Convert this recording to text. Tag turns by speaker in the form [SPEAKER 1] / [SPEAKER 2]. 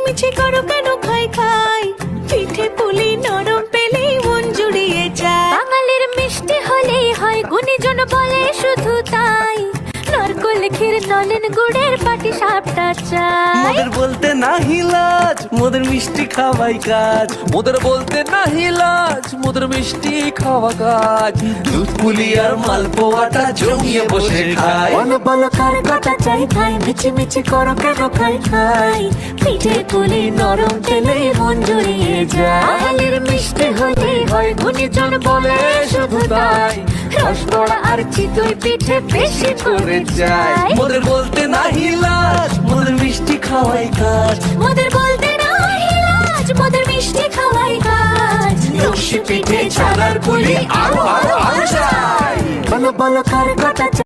[SPEAKER 1] মিছিমিছি করো কেন খাই খাই, পিঠে পুলি নরম পেলেই মন জুড়িয়ে যায়।
[SPEAKER 2] বাঙালির মিষ্টি হলেই হয়, গুণীজন বলে শুধু তাই। নারকোল ক্ষীর নলেন গুড়ের পাটি সাপটা চাই।
[SPEAKER 3] মোদের বলতে নাহি লাজ, মোদের মিষ্টি খাওয়াই কাজ। মোদের বলতে নাহি লাজ, মোদের মিষ্টি খাওয়া কাজ। দুধ পুলি আর মালপোয়াটা জমিয়ে বসে খাই।
[SPEAKER 1] বলো বলো কার কটা চাই খাই, মিছিমিছি করো কেন খাই খাই, পিঠে পুলি নরম পেলেই মন জুড়িয়ে যায়।
[SPEAKER 2] বাঙালির মিষ্টি হলেই হয়, গুণীজন বলে শুধু তাই। রসগোল্লা আর চিতই পিঠে বেশি করে যায়।
[SPEAKER 3] মোদের বলতে নাহি লাজ, মোদের মিষ্টি খাওয়াই কাজ।
[SPEAKER 2] মোদের বলতে নাই লাজ, মোদের মিষ্টি খাওয়াই কাজ।
[SPEAKER 3] লস্যি পিঠে ছানার পুলি আরো আরো আরো চাই।
[SPEAKER 1] বলো বলো কার কটা চাই